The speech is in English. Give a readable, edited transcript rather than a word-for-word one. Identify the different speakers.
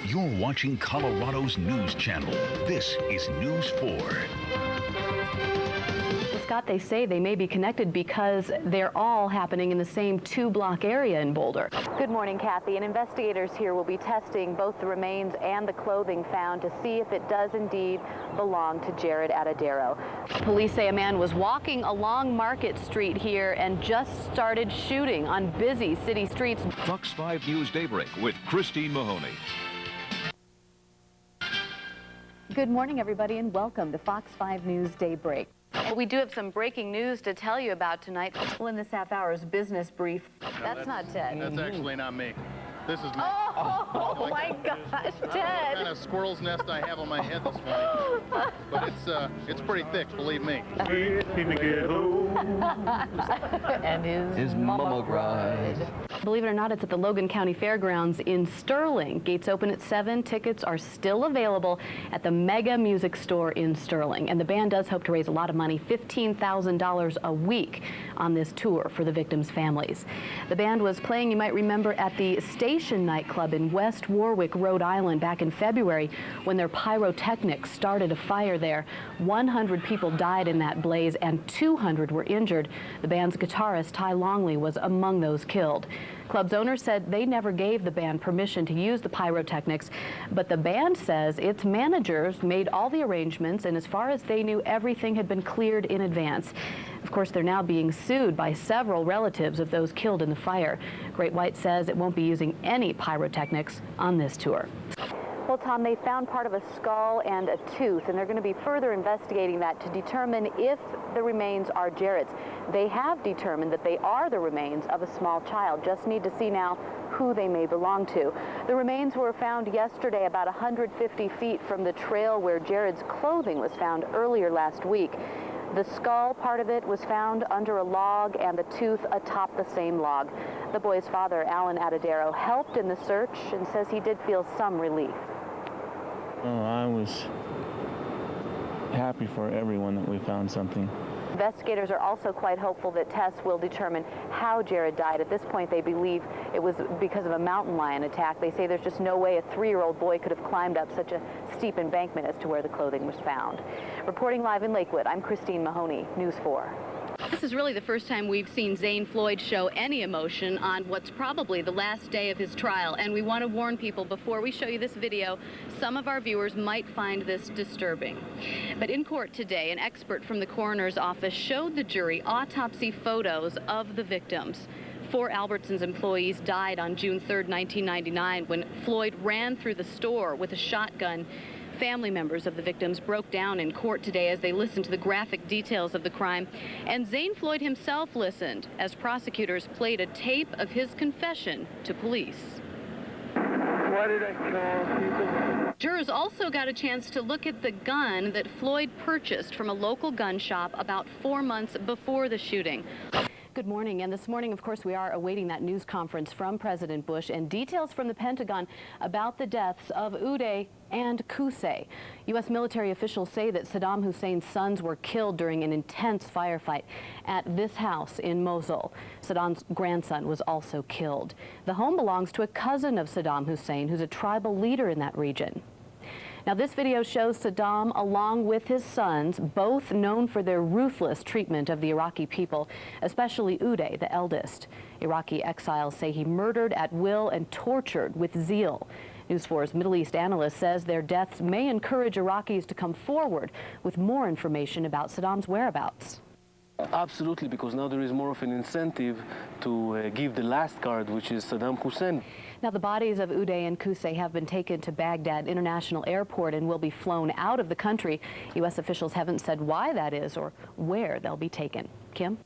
Speaker 1: You're watching Colorado's news channel. This is News 4.
Speaker 2: Scott, they say they may be connected because they're all happening in the same two-block area in Boulder. Good morning, Kathy. And investigators here will be testing both the remains and the clothing found to see if it does indeed belong to Jared Atadero. Police say a man was walking along Market Street here and just started shooting on busy city streets.
Speaker 3: Fox 5 News Daybreak with Christine Mahoney.
Speaker 2: Good morning, everybody, and welcome to Fox 5 News Daybreak. Well, we do have some breaking news to tell you about tonight. Well, in this half hour's business brief. That's not Ted.
Speaker 4: That's actually not me. This is me.
Speaker 2: Oh my gosh, Ted.
Speaker 4: What kind of squirrel's nest I have on my head this morning. But it's pretty thick, believe me.
Speaker 2: And his mama cried. Believe it or not, it's at the Logan County Fairgrounds in Sterling. Gates open at 7. Tickets are still available at the Mega Music Store in Sterling. And the band does hope to raise a lot of money, $15,000 a week on this tour for the victims' families. The band was playing, you might remember, at the Station nightclub in West Warwick, Rhode Island back in February when their pyrotechnics started a fire there. 100 people died in that blaze and 200 were injured. The band's guitarist, Ty Longley, was among those killed. Club's owner said they never gave the band permission to use the pyrotechnics, but the band says its managers made all the arrangements, and as far as they knew, everything had been cleared in advance. Of course, they're now being sued by several relatives of those killed in the fire. Great White says it won't be using any pyrotechnics on this tour. Well, Tom, they found part of a skull and a tooth, and they're going to be further investigating that to determine if the remains are Jared's. They have determined that they are the remains of a small child. Just need to see now who they may belong to. The remains were found yesterday about 150 feet from the trail where Jared's clothing was found earlier last week. The skull, part of it, was found under a log and the tooth atop the same log. The boy's father, Alan Atadero, helped in the search and says he did feel some relief.
Speaker 5: Oh, I was happy for everyone that we found something.
Speaker 2: Investigators are also quite hopeful that tests will determine how Jared died. At this point, they believe it was because of a mountain lion attack. They say there's just no way a 3-year-old boy could have climbed up such a steep embankment as to where the clothing was found. Reporting live in Lakewood, I'm Christine Mahoney, News 4. This is really the first time we've seen Zane Floyd show any emotion on what's probably the last day of his trial. And we want to warn people before we show you this video, some of our viewers might find this disturbing. But in court today, an expert from the coroner's office showed the jury autopsy photos of the victims. 4 Albertsons employees died on June 3rd, 1999, when Floyd ran through the store with a shotgun. Family members of the victims broke down in court today as they listened to the graphic details of the crime. And Zane Floyd himself listened as prosecutors played a tape of his confession to police.
Speaker 6: Why did I kill people?
Speaker 2: Jurors also got a chance to look at the gun that Floyd purchased from a local gun shop about 4 months before the shooting. Good morning, and this morning, of course, we are awaiting that news conference from President Bush and details from the Pentagon about the deaths of Uday and Qusay. U.S. military officials say that Saddam Hussein's sons were killed during an intense firefight at this house in Mosul. Saddam's grandson was also killed. The home belongs to a cousin of Saddam Hussein, who's a tribal leader in that region. Now, this video shows Saddam along with his sons, both known for their ruthless treatment of the Iraqi people, especially Uday, the eldest. Iraqi exiles say he murdered at will and tortured with zeal. News 4's Middle East analyst says their deaths may encourage Iraqis to come forward with more information about Saddam's whereabouts.
Speaker 5: Absolutely, because now there is more of an incentive to give the last card, which is Saddam Hussein.
Speaker 2: Now, the bodies of Uday and Qusay have been taken to Baghdad International Airport and will be flown out of the country. U.S. officials haven't said why that is or where they'll be taken. Kim?